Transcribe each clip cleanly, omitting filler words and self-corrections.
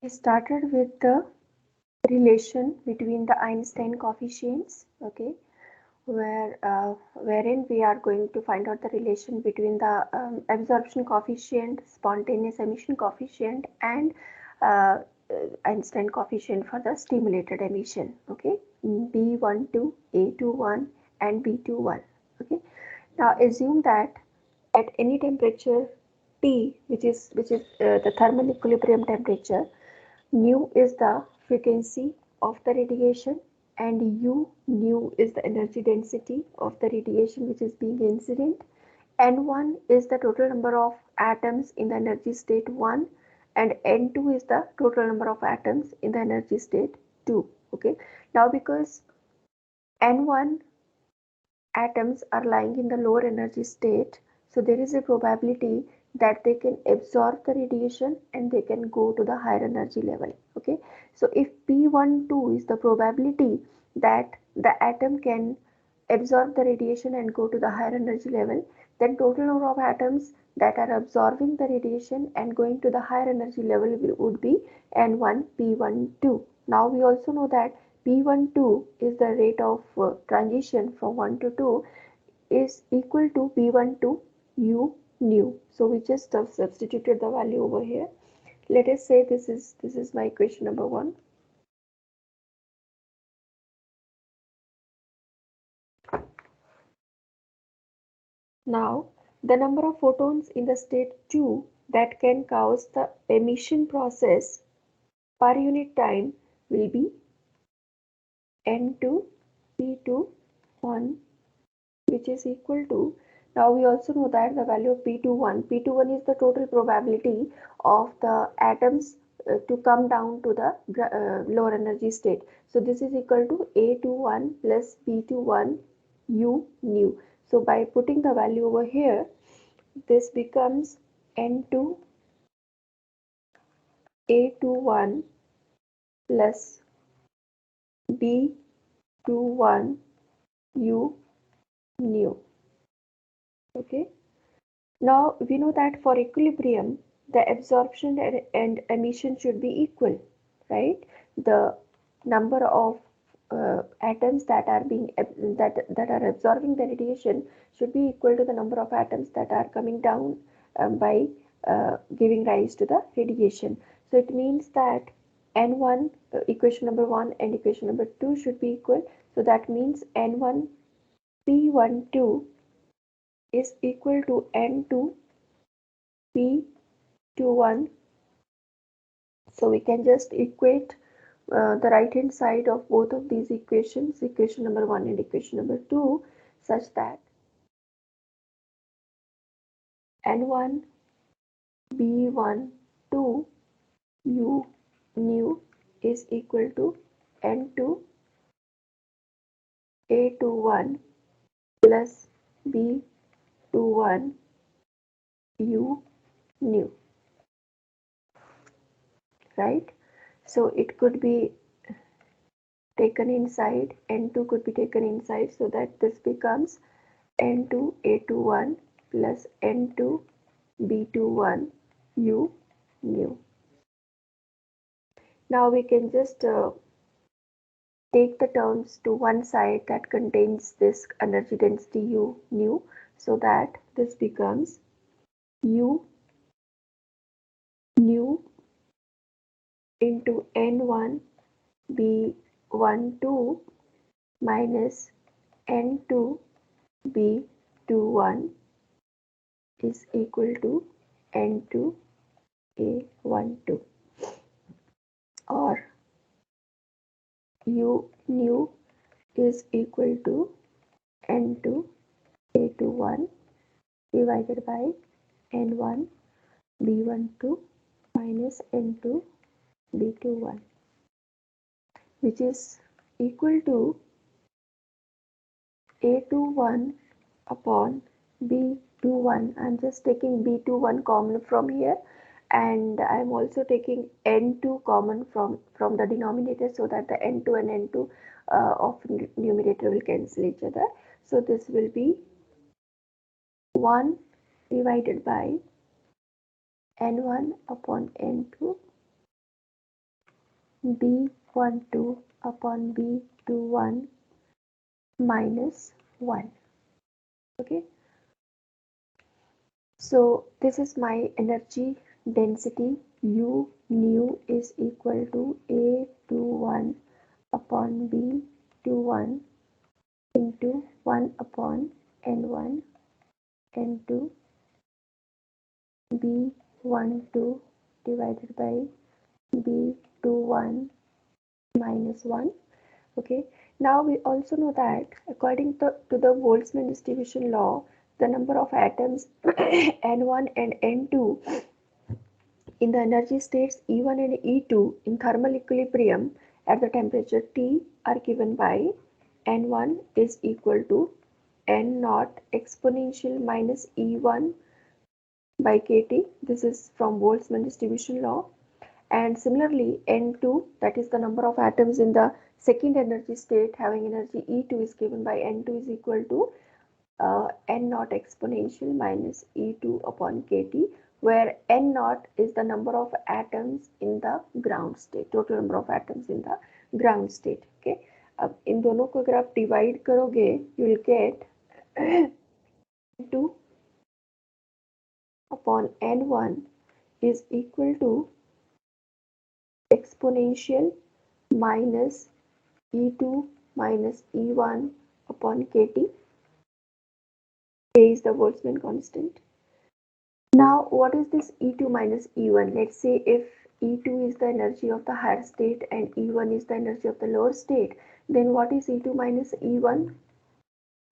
We started with the relation between the Einstein coefficients, okay, wherein we are going to find out the relation between the absorption coefficient, spontaneous emission coefficient, and uh, Einstein coefficient for the stimulated emission, okay, B12, A21, and B21, okay. Now assume that at any temperature T, which is the thermal equilibrium temperature, nu is the frequency of the radiation and nu is the energy density of the radiation which is being incident. N1 is the total number of atoms in the energy state 1 and N2 is the total number of atoms in the energy state 2. Okay. Now because N1 atoms are lying in the lower energy state, so there is a probability that they can absorb the radiation and they can go to the higher energy level. Okay, so if P12 is the probability that the atom can absorb the radiation and go to the higher energy level, then total number of atoms that are absorbing the radiation and going to the higher energy level would be N1P12. Now we also know that P12 is the rate of transition from 1 to 2 is equal to P12 U nu. So we just substituted the value over here. Let us say this is my equation number 1. Now the number of photons in the state 2 that can cause the emission process per unit time will be N2 P2 1, which is equal to, now we also know that the value of P21 is the total probability of the atoms to come down to the lower energy state. So this is equal to A21 plus B21 U nu. So by putting the value over here, this becomes N2 A21 plus B21 U nu. Okay. Now we know that for equilibrium, the absorption and emission should be equal, right? The number of atoms that are being that are absorbing the radiation should be equal to the number of atoms that are coming down by giving rise to the radiation. So it means that N1 equation number 1 and equation number 2 should be equal. So that means N1 P12 is equal to N2 P21. So we can just equate the right hand side of both of these equations, equation number 1 and equation number 2, such that N1 B12 U nu is equal to N2 A21 plus B21 U nu, right? So it could be taken inside, N2 could be taken inside, so that this becomes N2 A21 plus N2 B21 U nu. Now we can just take the terms to one side that contains this energy density U nu, so that this becomes U nu into N1 B12 minus N2 B21 is equal to N2 A12, or U nu is equal to N2 A21 divided by N1 B12 minus N2 B21, which is equal to A21 upon B21. I'm just taking B21 common from here, and I'm also taking N2 common from the denominator, so that the N2 and N2 of numerator will cancel each other. So this will be 1 divided by N1 upon N2 B12 upon B21 minus 1. Okay, so this is my energy density. U nu is equal to A21 upon B21 into 1 upon N1 N2 B12 divided by B21 minus 1. Okay, now we also know that according to the Boltzmann distribution law, the number of atoms N1 and N2 in the energy states E1 and E2 in thermal equilibrium at the temperature T are given by N1 is equal to N naught exponential minus E1 by kT. This is from Boltzmann distribution law. And similarly, N2, that is the number of atoms in the second energy state having energy E2, is given by N2 is equal to N naught exponential minus E2 upon kT, where N naught is the number of atoms in the ground state, total number of atoms in the ground state. Okay, अब इन दोनों को अगर आप divide करोगे, you will get N2 upon N1 is equal to exponential minus E2 minus E1 upon kT. K is the Boltzmann constant. Now, what is this E2 minus E1? Let's say if E2 is the energy of the higher state and E1 is the energy of the lower state, then what is E2 minus E1?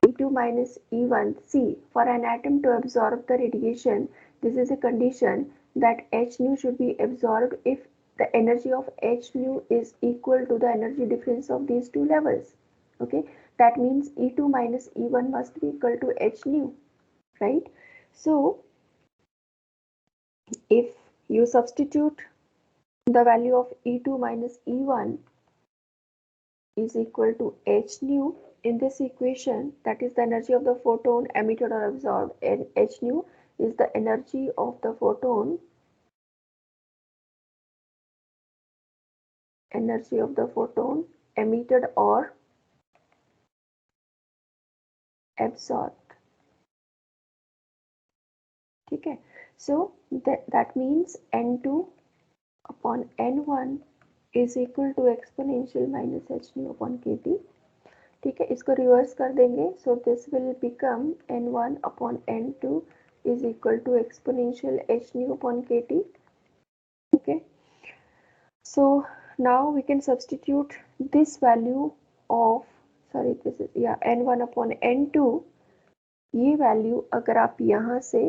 E2 minus E1, see, for an atom to absorb the radiation, this is a condition that h nu should be absorbed if the energy of h nu is equal to the energy difference of these two levels. Okay, that means E2 minus E1 must be equal to h nu, right? So if you substitute the value of E2 minus E1 is equal to h nu in this equation, that is the energy of the photon emitted or absorbed, and h nu is the energy of the photon emitted or absorbed. Okay, so that means N2 upon N1 is equal to exponential minus h nu upon kT. ठीक है, इसको reverse कर देंगे, so this will become N1 upon N2 is equal to exponential h nu upon kT. Okay, so now we can substitute this value of, sorry, this is N1 upon N2. ये value अगर आप यहाँ से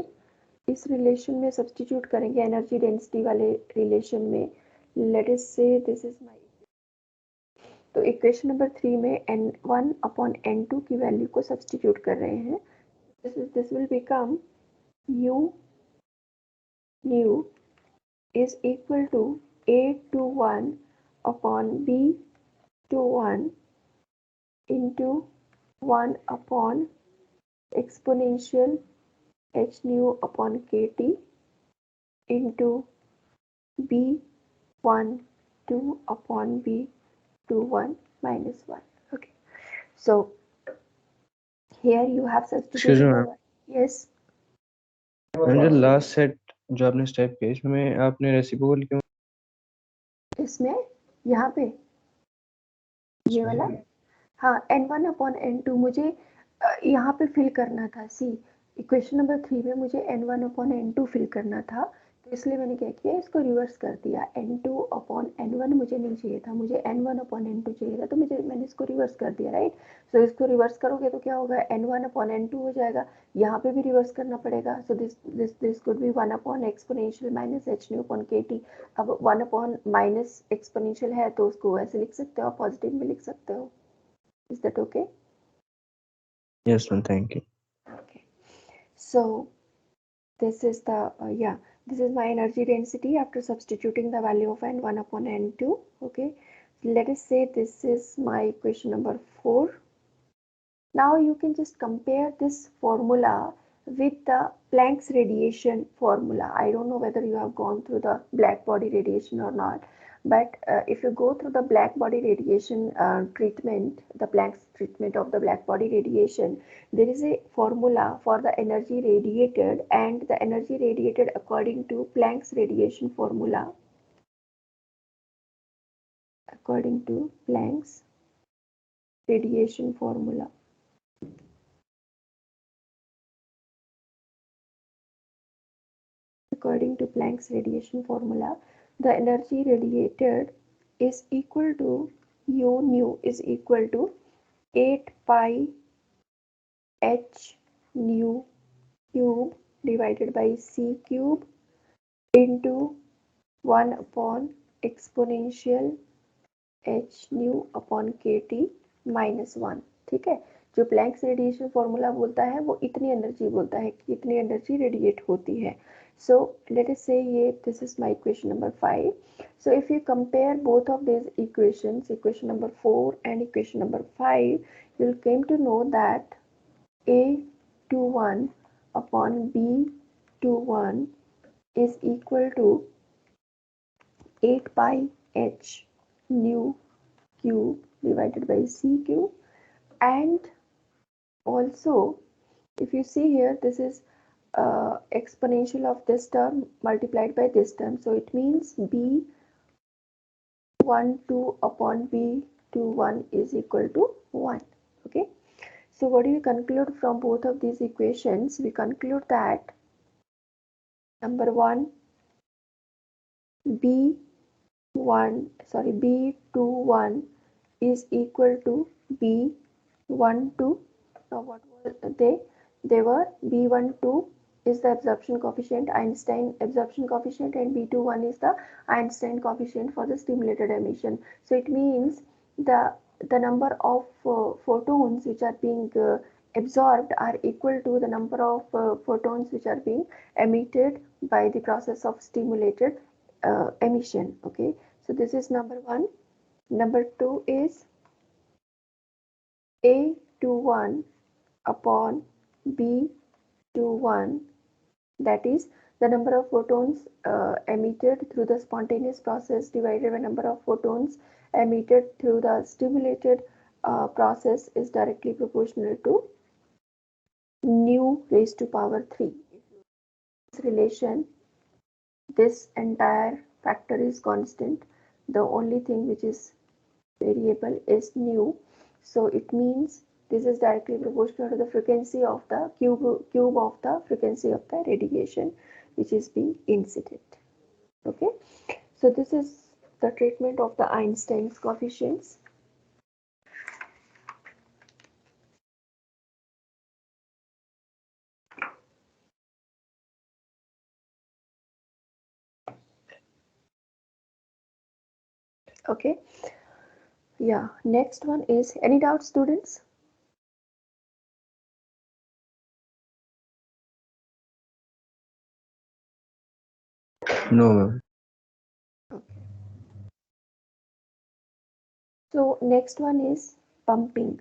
इस relation में substitute करेंगे, energy density वाले relation में, लेट अस से दिस इज माय, तो इक्वेशन नंबर 3 में N1 अपॉन N2 की वैल्यू को सब्सटीट्यूट कर रहे हैं. This will become U nu is equal to A21 upon B21 into 1 upon exponential h nu upon kT into B12 upon B21 minus 1. Okay, so here you have substituted. Yes, जो last set जो आपने step किया इसमें आपने reciprocal क्यों, इसमें यहाँ पे ये वाला, हाँ, N1 अपॉन N2 मुझे यहाँ पे फिल करना था. सी, इक्वेशन नंबर 3 में मुझे N1 अपॉन N2 फिल करना था, तो इसलिए मैंने क्या किया, इसको रिवर्स कर दिया. N2 अपॉन N1 मुझे नहीं चाहिए था, मुझे N1 अपॉन N2 चाहिए था, तो मैंने इसको रिवर्स कर दिया, राइट. सो इसको रिवर्स करोगे तो क्या होगा, N1 अपॉन N2 हो जाएगा. यहाँ पे भी रिवर्स करना पड़ेगा, so this could be 1 upon exponential minus h nu upon kT. अब 1 अपॉन माइनस एक्सपोनेंशियल है तो उसको ऐसे लिख सकते हो, पॉजिटिव में लिख सकते हो. Is that okay? Yes, ma'am, thank you. Okay, so this is the this is my energy density after substituting the value of N1 upon N2. Okay, let us say this is my equation number 4. Now you can just compare this formula with the Planck's radiation formula. I don't know whether you have gone through the black body radiation or not, But if you go through the black body radiation treatment, the Planck's treatment of the black body radiation, there is a formula for the energy radiated, and the energy radiated according to Planck's radiation formula. According to Planck's radiation formula. According to Planck's radiation formula, the energy radiated is equal to U nu is equal to 8 pi h nu cube divided by c cube into 1 upon exponential h nu upon kt minus 1. ठीक है, जो planks radiation formula बोलता है वो इतनी energy बोलता है कि इतनी एनर्जी रेडिएट होती है. So let us say this is my equation number 5. So if you compare both of these equations, equation number 4 and equation number 5, you'll came to know that A21 upon B21 is equal to 8 pi h nu cube divided by c cube, and also if you see here, this is exponential of this term multiplied by this term, so it means B12 upon B21 is equal to 1. Okay, so what do you conclude from both of these equations? We conclude that number 1, B21 is equal to B12. Now what were they? They were B12 is the absorption coefficient, Einstein absorption coefficient, and B21 is the Einstein coefficient for the stimulated emission. So it means the number of photons which are being absorbed are equal to the number of photons which are being emitted by the process of stimulated emission. Okay, so this is number 1. Number 2 is A21 upon B21, that is the number of photons emitted through the spontaneous process divided by number of photons emitted through the stimulated process is directly proportional to nu raised to power 3. This relation, this entire factor is constant. The only thing which is variable is nu. So it means this is directly proportional to the frequency of the cube of the frequency of the radiation which is being incident. Okay, so this is the treatment of the Einstein's coefficients. Okay, yeah, next one is, any doubts, students? No, ma'am. Okay. So next one is pumping.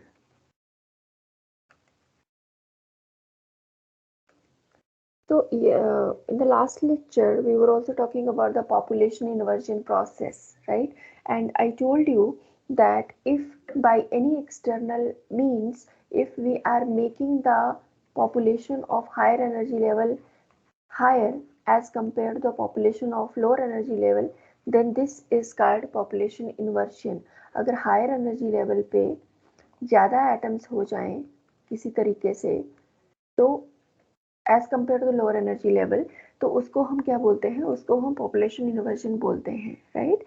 So in the last lecture, we were also talking about the population inversion process, right? And I told you that if by any external means, if we are making the population of higher energy level higher as compared to the population of lower energy level, then this is called population inversion. अगर higher energy level पे ज़्यादा atoms हो जाएं किसी तरीके से, तो as compare to the lower energy level, तो उसको हम क्या बोलते हैं? उसको हम पॉपुलेशन इन्वर्जन बोलते हैं, right?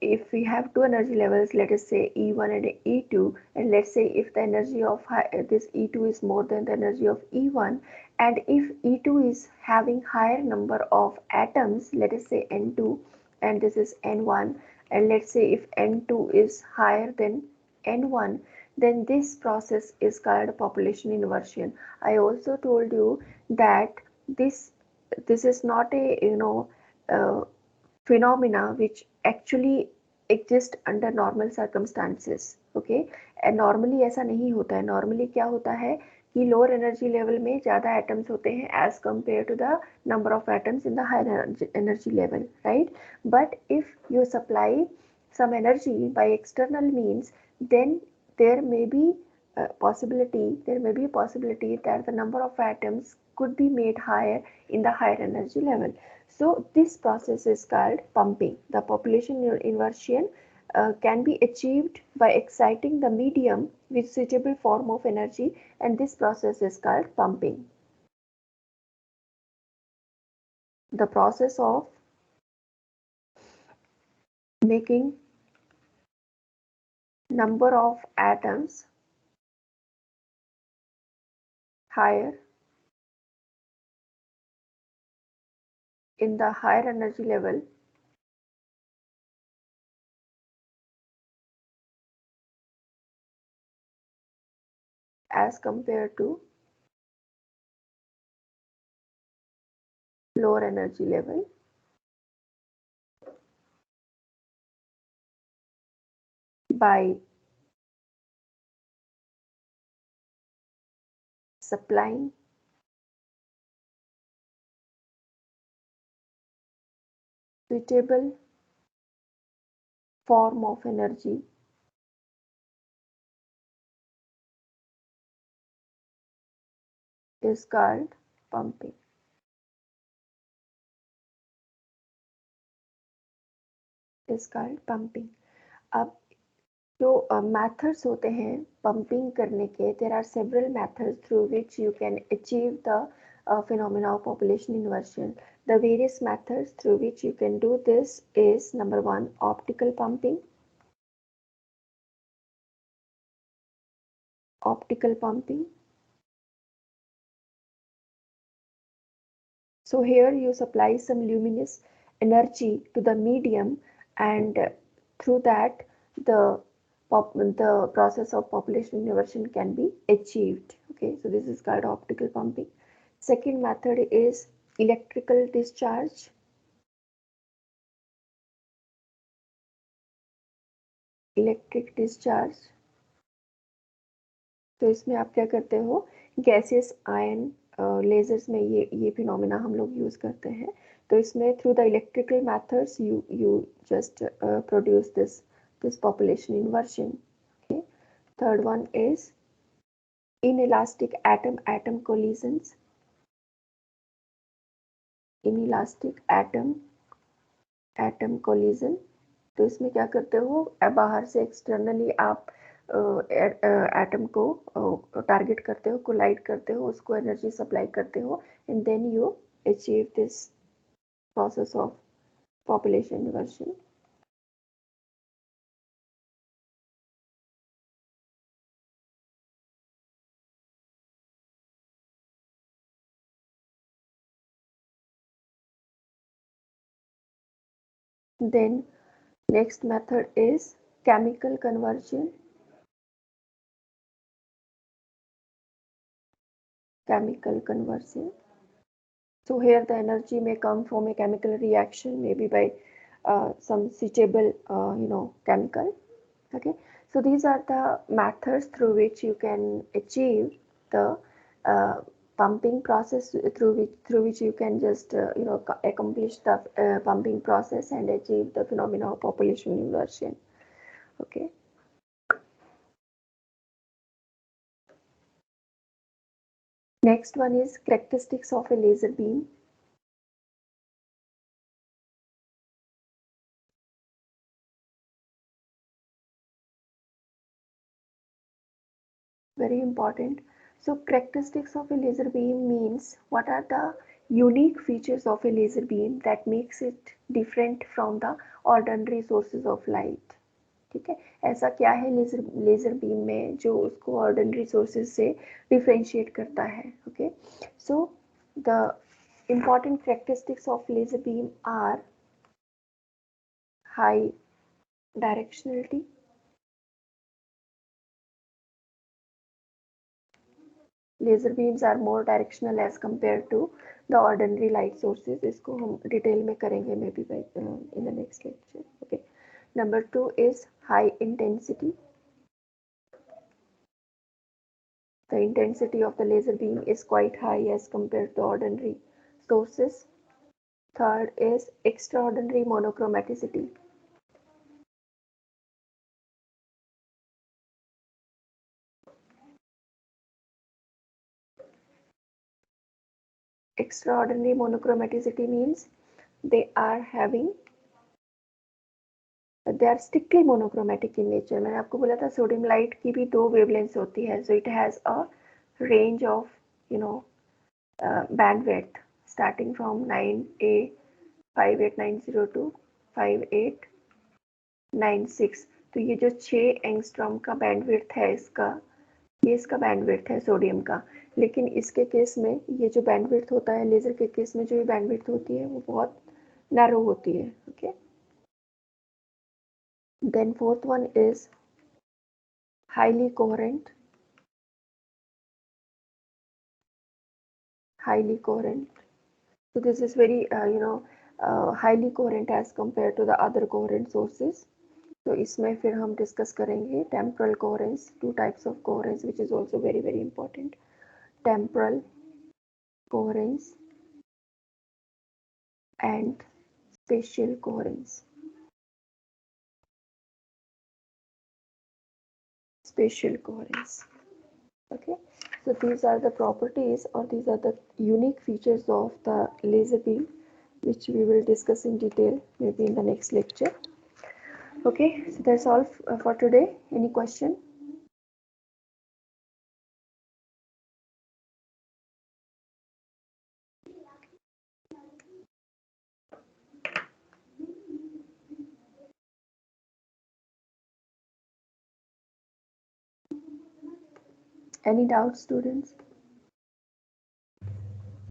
If we have two energy levels, let us say E1 and E2, and let's say if the energy of this E2 is more than the energy of E1, and if E2 is having higher number of atoms, let us say N2, and this is N1, and let's say if N2 is higher than N1, then this process is called population inversion. I also told you that this is not a phenomena which actually exist under normal circumstances. Okay, and normally ऐसा नहीं होता है. Normally क्या होता है कि lower energy level में ज़्यादा एटम्स होते हैं as compare to the number of atoms in the higher energy level, right? But if you supply some energy by external means, then there may be a possibility that the number of atoms could be made higher in the higher energy level. So this process is called pumping. The population inversion can be achieved by exciting the medium with suitable form of energy, and this process is called pumping. The process of making number of atoms higher in the higher energy level as compared to lower energy level by supplying suitable form of energy is called pumping. अब जो methods होते हैं pumping करने के, there are several methods through which you can achieve the phenomena of population inversion. The various methods through which you can do this is number one, optical pumping. So here you supply some luminous energy to the medium, and through that the process of population inversion can be achieved. Okay, so this is called optical pumping. Second method is electrical discharge. Electric discharge, तो इसमें आप क्या करते हो, gases ion ledgers में ये phenomena हम लोग यूज करते हैं. तो इसमें through the electrical methods you just produce this population inversion. Okay. Third one is inelastic atom collisions. inelastic atom collision, तो इसमें क्या करते हो, बाहर से एक्सटर्नली आप एटम को टारगेट करते हो, कोलाइड करते हो, उसको एनर्जी सप्लाई करते हो, and then you achieve this process of population inversion. Then next method is chemical conversion. So here the energy may come from a chemical reaction, maybe by some suitable chemical. Okay, so these are the methods through which you can achieve the pumping process, through which you can just accomplish the pumping process and achieve the phenomena of population inversion. Okay. Next one is characteristics of a laser beam. Very important. So characteristics of a laser beam means what are the unique features of a laser beam that makes it different from the ordinary sources of light. ठीक है, ऐसा क्या है laser beam में जो उसको ordinary sources से differentiate करता है. Okay, so the important characteristics of laser beam are high directionality, laser beams are more directional as compared to the ordinary light sources. इसको हम डिटेल में करेंगे may be in the next lecture. Okay, number 2 is high intensity. the intensity of the laser beam is quite high as compared to ordinary sources. Third is extraordinary monochromaticity. Extraordinary monochromaticity means they are strictly monochromatic in nature. मैंने आपको बोला था sodium light की भी 2 wavelengths होती है, so it has a range of bandwidth starting from 9A 58902 to 5896. तो ये जो 6 एंगस्ट्रॉम का बैंडविड्थ है ये इसका बैंडविड्थ है सोडियम का, लेकिन इसके केस में ये जो बैंडविड्थ होता है, लेजर के केस में जो बैंडविड्थ होती है वो बहुत नैरो होती है. Okay, then fourth one is highly coherent. So this is very highly coherent as compared to the other coherent sources. तो इसमें फिर हम डिस्कस करेंगे temporal coherence, 2 types of coherence which is also very very important. Temporal coherence and spatial coherence. Okay, so these are the properties, or these are the unique features of the laser beam, which we will discuss in detail maybe in the next lecture. Okay, so that's all for today. Any question? Any doubts, students?